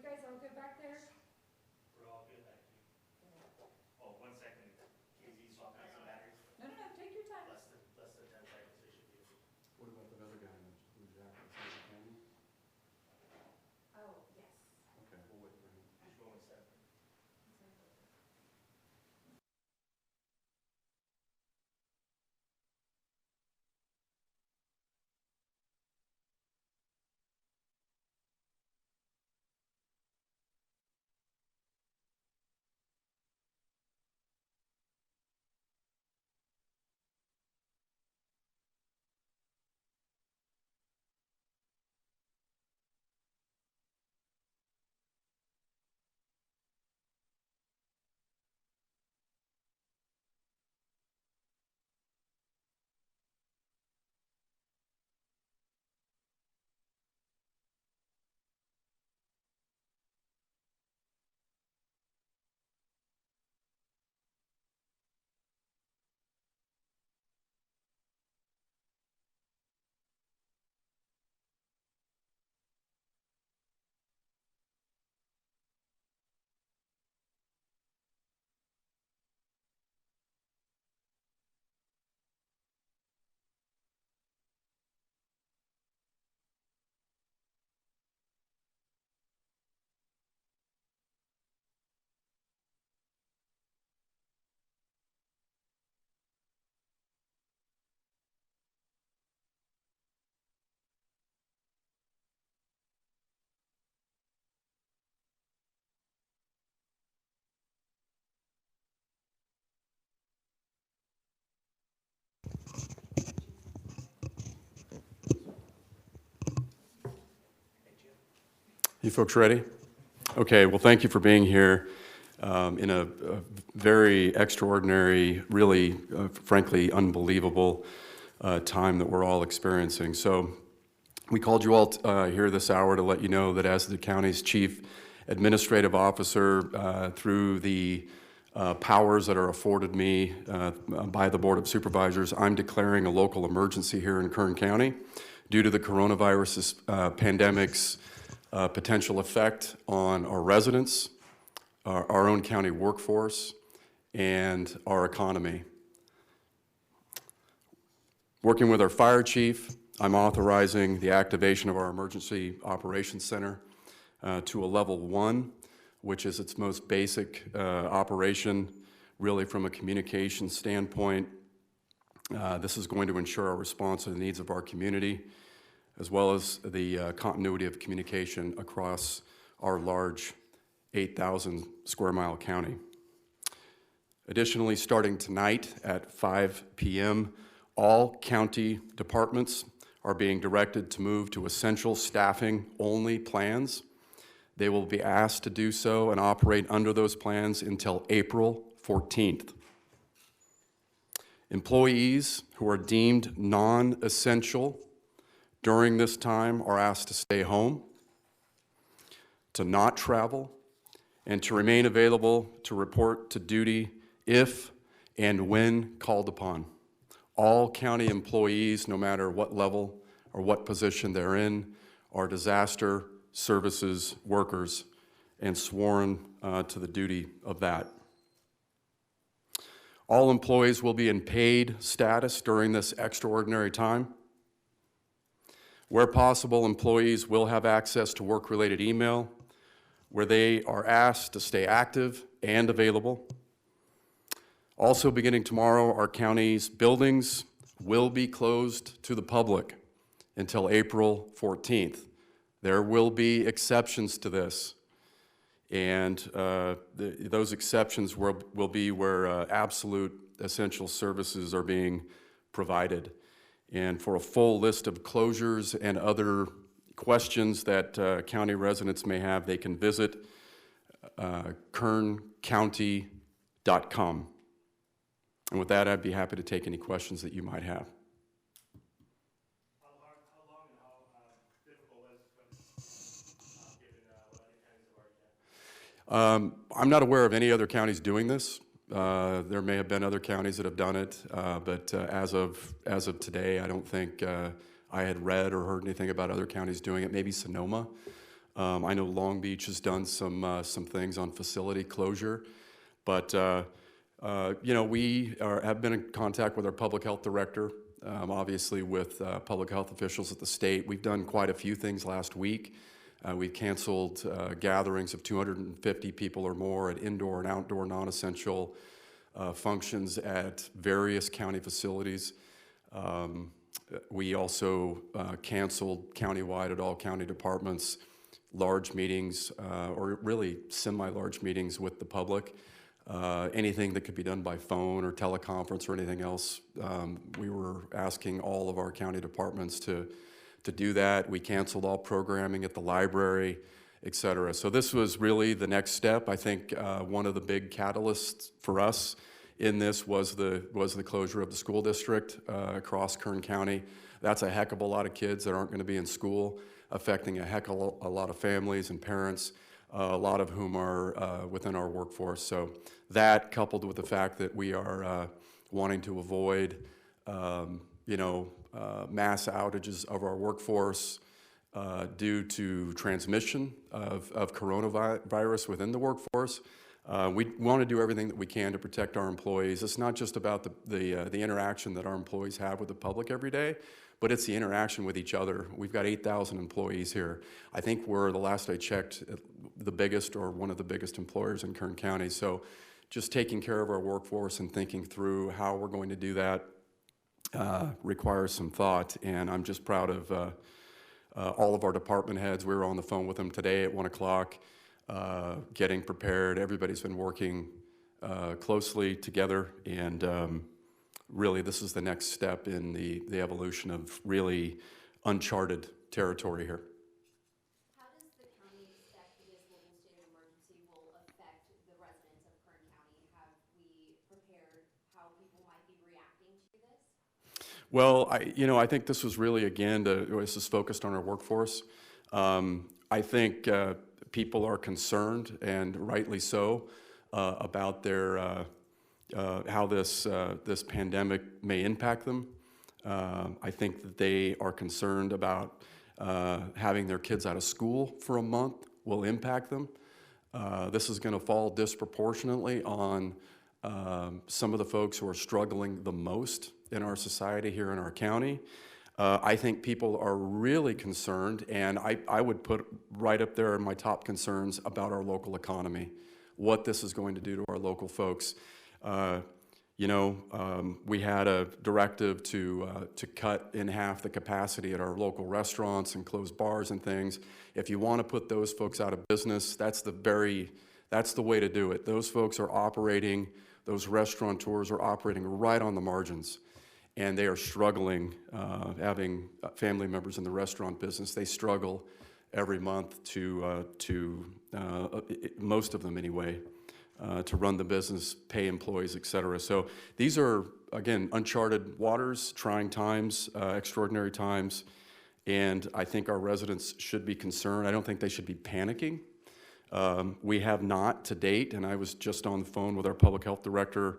guys all good back there? We're all good, thank you. Oh, 1 second. KZ swapping out some batteries. No, take your time. Less than 10 seconds, they should be able to. What about the other guy who's out inside the county? Oh, yes. Okay, we'll wait for him. He's going separate. You folks ready? Okay, well, thank you for being here in a very extraordinary, really, frankly, unbelievable time that we're all experiencing. So we called you all here this hour to let you know that as the county's chief administrative officer, through the powers that are afforded me by the Board of Supervisors, I'm declaring a local emergency here in Kern County due to the coronavirus pandemic's potential effect on our residents, our own county workforce, and our economy. Working with our fire chief, I'm authorizing the activation of our Emergency Operations Center to a level 1, which is its most basic operation, really from a communication standpoint. This is going to ensure our response to the needs of our community, as well as the continuity of communication across our large 8,000 square mile county. Additionally, starting tonight at 5 p.m., all county departments are being directed to move to essential staffing only plans. They will be asked to do so and operate under those plans until April 14th. Employees who are deemed non-essential during this time are asked to stay home, to not travel, and to remain available to report to duty if and when called upon. All county employees, no matter what level or what position they're in, are disaster services workers and sworn to the duty of that. All employees will be in paid status during this extraordinary time. Where possible, employees will have access to work-related email, where they are asked to stay active and available. Also, beginning tomorrow, our county's buildings will be closed to the public until April 14th. There will be exceptions to this, and those exceptions will be where absolute essential services are being provided. And for a full list of closures and other questions that county residents may have, they can visit kerncounty.com. And with that, I'd be happy to take any questions that you might have. How long and how difficult was it given what other counties have already done? I'm not aware of any other counties doing this. There may have been other counties that have done it, but as of today, I don't think I had read or heard anything about other counties doing it. Maybe Sonoma I know Long Beach has done some things on facility closure, but we have been in contact with our public health director, obviously with public health officials at the state. We've done quite a few things last week. We've canceled gatherings of 250 people or more at indoor and outdoor non-essential functions at various county facilities. We also canceled countywide at all county departments large meetings or really semi-large meetings with the public. Anything that could be done by phone or teleconference or anything else, we were asking all of our county departments to do that. We canceled all programming at the library, et cetera. So this was really the next step. I think one of the big catalysts for us in this was the closure of the school district across Kern County. That's a heck of a lot of kids that aren't going to be in school, affecting a heck of a lot of families and parents, a lot of whom are within our workforce. So that, coupled with the fact that we are wanting to avoid, mass outages of our workforce due to transmission of coronavirus within the workforce. We want to do everything that we can to protect our employees. It's not just about the interaction that our employees have with the public every day, but it's the interaction with each other. We've got 8,000 employees here. I think we're, the last I checked, the biggest or one of the biggest employers in Kern County. So just taking care of our workforce and thinking through how we're going to do that requires some thought. And I'm just proud of all of our department heads. We were on the phone with them today at 1 o'clock. Getting prepared. Everybody's been working closely together, and really this is the next step in the evolution of really uncharted territory here. How does the county expect this local state of emergency will affect the residents of Kern County? Have we prepared how people might be reacting to this? Well, I think this was really, again, this is focused on our workforce. I think people are concerned, and rightly so, about their how this pandemic may impact them. I think that they are concerned about having their kids out of school for a month will impact them. This is going to fall disproportionately on some of the folks who are struggling the most in our society here in our county. I think people are really concerned, and I would put right up there in my top concerns about our local economy, what this is going to do to our local folks. We had a directive to cut in half the capacity at our local restaurants and close bars and things. If you want to put those folks out of business, that's the way to do it. Those folks are operating, those restaurateurs are operating right on the margins, and they are struggling, having family members in the restaurant business. They struggle every month to most of them anyway, to run the business, pay employees, et cetera. So these are, again, uncharted waters, trying times, extraordinary times, and I think our residents should be concerned. I don't think they should be panicking. We have not to date, and I was just on the phone with our public health director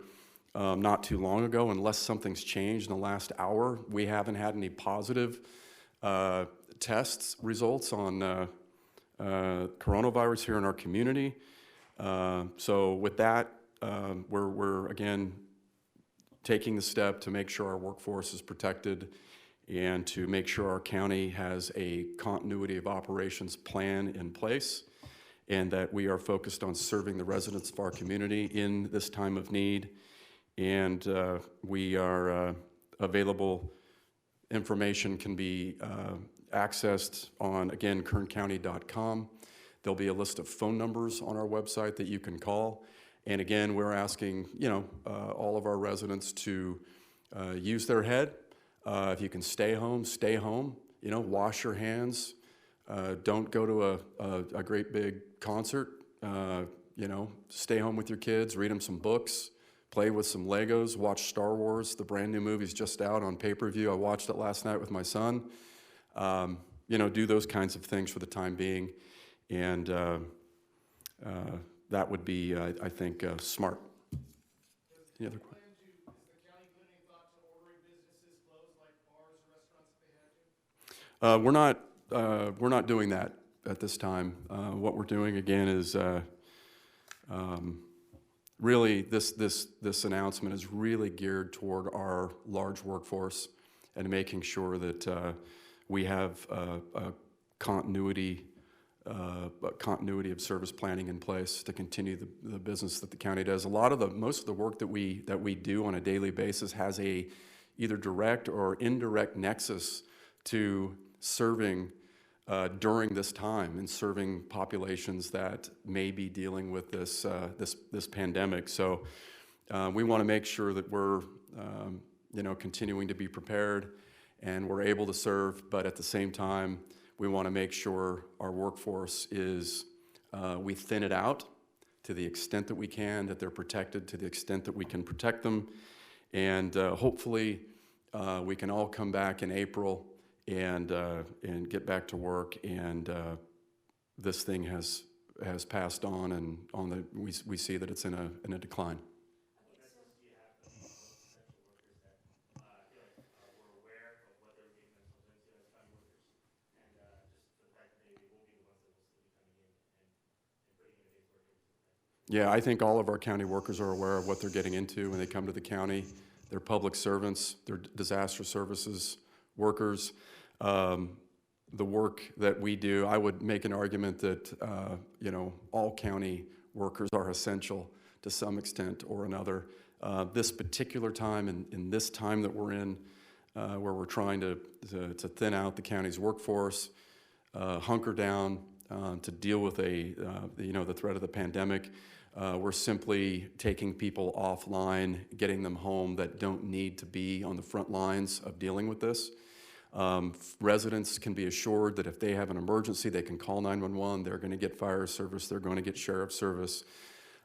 not too long ago. Unless something's changed in the last hour, we haven't had any positive tests results on coronavirus here in our community. So with that, we're again taking the step to make sure our workforce is protected and to make sure our county has a continuity of operations plan in place, and that we are focused on serving the residents of our community in this time of need. And we are available. Information can be accessed on, again, kerncounty.com. There'll be a list of phone numbers on our website that you can call. And again, we're asking, all of our residents to use their head. If you can stay home, stay home. Wash your hands. Don't go to a great big concert. Stay home with your kids, read them some books, play with some Legos, watch Star Wars. The brand new movie's just out on pay-per-view. I watched it last night with my son. Do those kinds of things for the time being. And that would be, I think, smart. Any other questions? Is the county put any thought to ordering businesses closed, like bars or restaurants if they had to? We're not doing that at this time. What we're doing again is really this announcement is really geared toward our large workforce and making sure that we have a continuity of service planning in place to continue the business that the county does. Most of the work that we do on a daily basis has a either direct or indirect nexus to serving during this time and serving populations that may be dealing with this pandemic. So we want to make sure that we're continuing to be prepared and we're able to serve, but at the same time, we want to make sure our workforce is, we thin it out to the extent that we can, that they're protected to the extent that we can protect them. And hopefully we can all come back in April and get back to work. And this thing has passed on, and we see that it's in a decline. Yeah, I think all of our county workers are aware of what they're getting into when they come to the county. They're public servants, they're disaster services workers. The work that we do, I would make an argument that all county workers are essential to some extent or another. This particular time, in this time that we're in, where we're trying to thin out the county's workforce, hunker down to deal with the threat of the pandemic. We're simply taking people offline, getting them home that don't need to be on the front lines of dealing with this. Residents can be assured that if they have an emergency, they can call 911. They're going to get fire service. They're going to get sheriff service.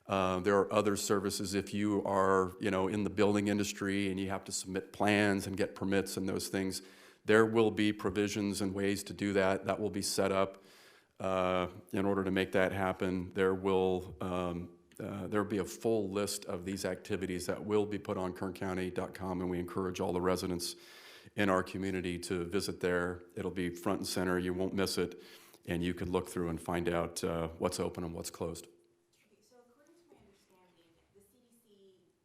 There are other services if you are, in the building industry and you have to submit plans and get permits and those things. There will be provisions and ways to do that. That will be set up in order to make that happen. There will be a full list of these activities that will be put on kerncounty.com, and we encourage all the residents in our community to visit there. It'll be front and center. You won't miss it, and you can look through and find out what's open and what's closed. So according to my understanding, the CDC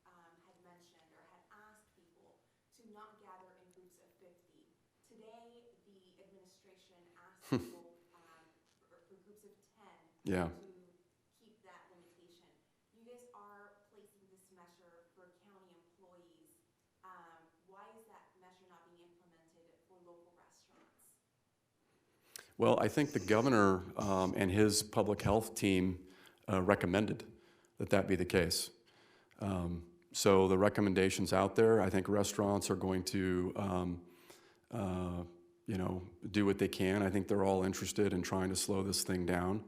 had mentioned or had asked people to not gather in groups of 50. Today, the administration asked people for groups of 10 Yeah. to keep that limitation. You guys are placing this measure for county employees. Why is that measure not being implemented for local restaurants? Well, I think the governor and his public health team recommended that be the case. So the recommendation's out there. I think restaurants are going to, do what they can. I think they're all interested in trying to slow this thing down.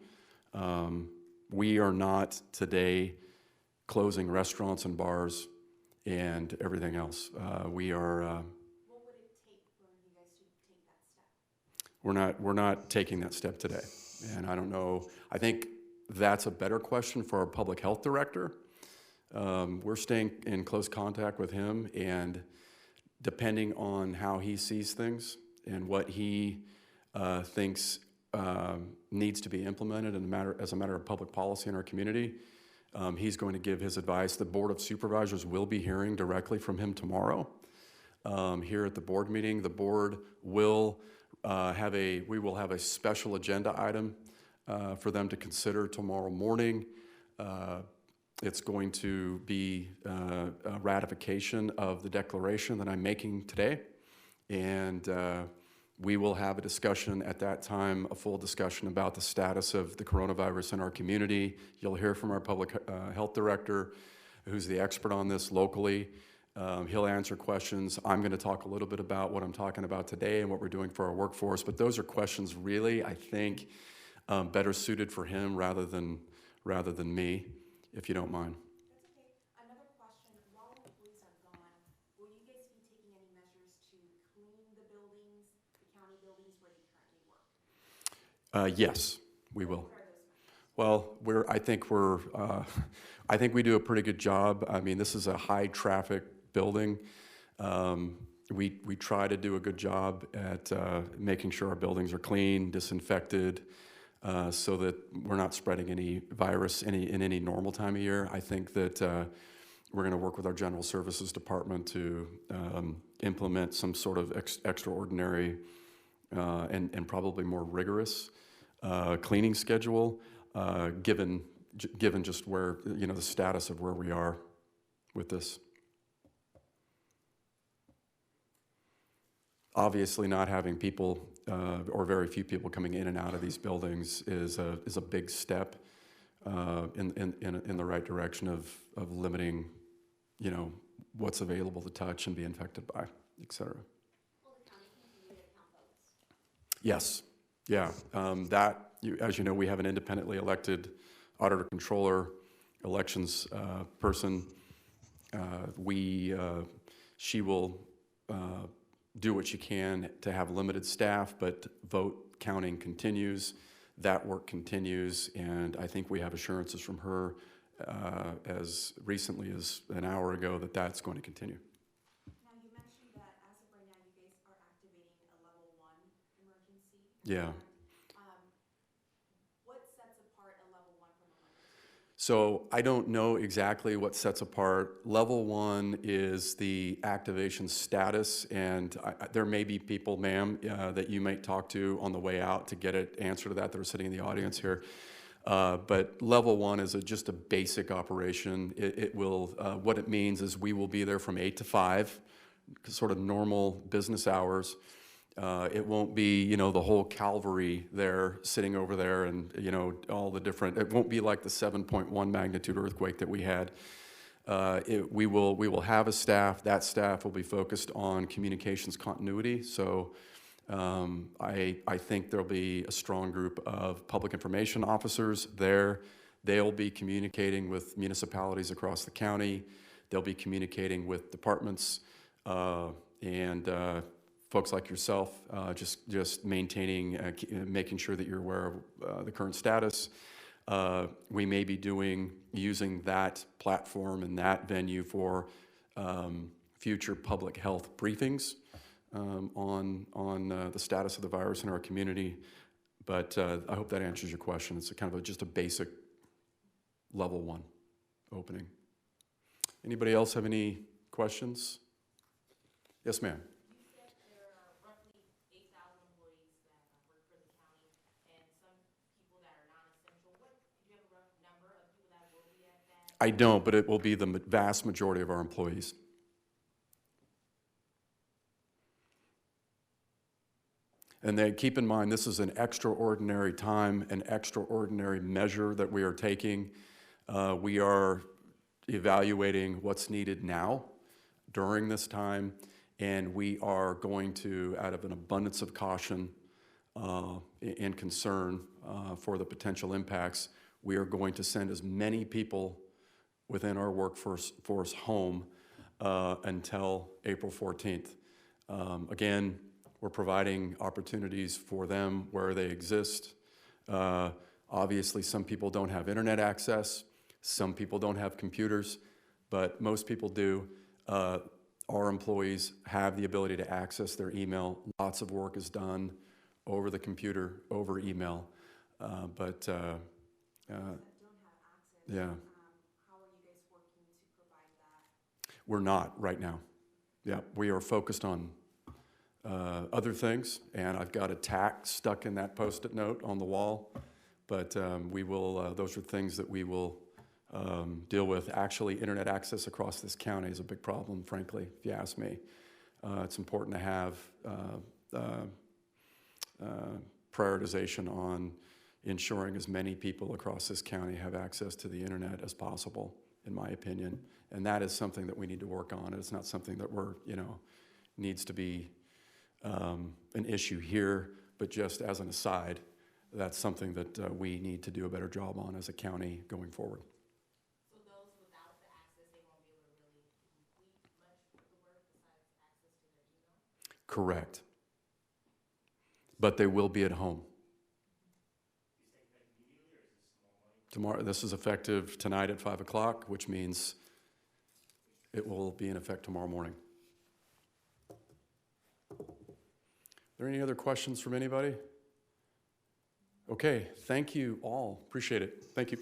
We are not today closing restaurants and bars and everything else. We are. What would it take for you guys to take that step? We're not taking that step today, and I don't know. I think that's a better question for our public health director. We're staying in close contact with him, and depending on how he sees things and what he thinks needs to be implemented as a matter of public policy in our community, he's going to give his advice. The Board of Supervisors will be hearing directly from him tomorrow. Here at the board meeting, the board will we will have a special agenda item for them to consider tomorrow morning. It's going to be a ratification of the declaration that I'm making today, and we will have a discussion at that time, a full discussion about the status of the coronavirus in our community. You'll hear from our public health director, who's the expert on this locally. He'll answer questions. I'm going to talk a little bit about what I'm talking about today and what we're doing for our workforce, but those are questions really, I think, better suited for him rather than me, if you don't mind. That's okay. Another question, while employees are gone, will you guys be taking any measures to clean the buildings, the county buildings where they currently work? Yes, we will. What are those measures? Well, I think we do a pretty good job. I mean, this is a high traffic building. We try to do a good job at making sure our buildings are clean, disinfected. so that we're not spreading any virus in any normal time of year. I think that we're going to work with our general services department to implement some sort of extraordinary and probably more rigorous cleaning schedule, given just where, the status of where we are with this. Obviously, not having people or very few people coming in and out of these buildings is a big step in the right direction of limiting, what's available to touch and be infected by, et cetera. Will the county continue to count votes? Yes, yeah. As you know, we have an independently elected auditor controller elections person. She will do what she can to have limited staff, but vote counting continues. That work continues, and I think we have assurances from her as recently as an hour ago that that's going to continue. Now, you mentioned that as of right now, you guys are activating a level 1 emergency. Yeah. What sets apart a level 1 from emergency? So I don't know exactly what sets apart. Level 1 is the activation status, and there may be people, ma'am, that you might talk to on the way out to get an answer to that are sitting in the audience here. But level 1 is just a basic operation. What it means is we will be there from 8 to 5, sort of normal business hours. It won't be, the whole cavalry there sitting over there and, all the different, it won't be like the 7.1 magnitude earthquake that we had. We will have a staff. That staff will be focused on communications continuity. So I think there'll be a strong group of public information officers there. They'll be communicating with municipalities across the county. They'll be communicating with departments and folks like yourself, just maintaining, making sure that you're aware of the current status. We may be using that platform and that venue for future public health briefings on the status of the virus in our community. But I hope that answers your question. It's kind of just a basic level 1 opening. Anybody else have any questions? Yes, ma'am. I don't, but it will be the vast majority of our employees. And then keep in mind, this is an extraordinary time, an extraordinary measure that we are taking. We are evaluating what's needed now during this time, and we are going to, out of an abundance of caution and concern for the potential impacts, we are going to send as many people within our workforce home until April 14th. Again, we're providing opportunities for them where they exist. Obviously, some people don't have internet access. Some people don't have computers, but most people do. Our employees have the ability to access their email. Lots of work is done over the computer, over email. But Don't have access. yeah. How are you guys working to provide that? We're not right now. Yeah, we are focused on other things, and I've got a tack stuck in that Post-it note on the wall, but we will, those are things that we will deal with. Actually, internet access across this county is a big problem, frankly, if you ask me. It's important to have prioritization on ensuring as many people across this county have access to the internet as possible, in my opinion. And that is something that we need to work on. It's not something that needs to be an issue here, but just as an aside, that's something that we need to do a better job on as a county going forward. So those without the access, they won't be able to really complete much of the work besides access to their email? Correct. But they will be at home. Tomorrow, this is effective tonight at 5 o'clock, which means it will be in effect tomorrow morning. Are there any other questions from anybody? Okay, thank you all. Appreciate it. Thank you.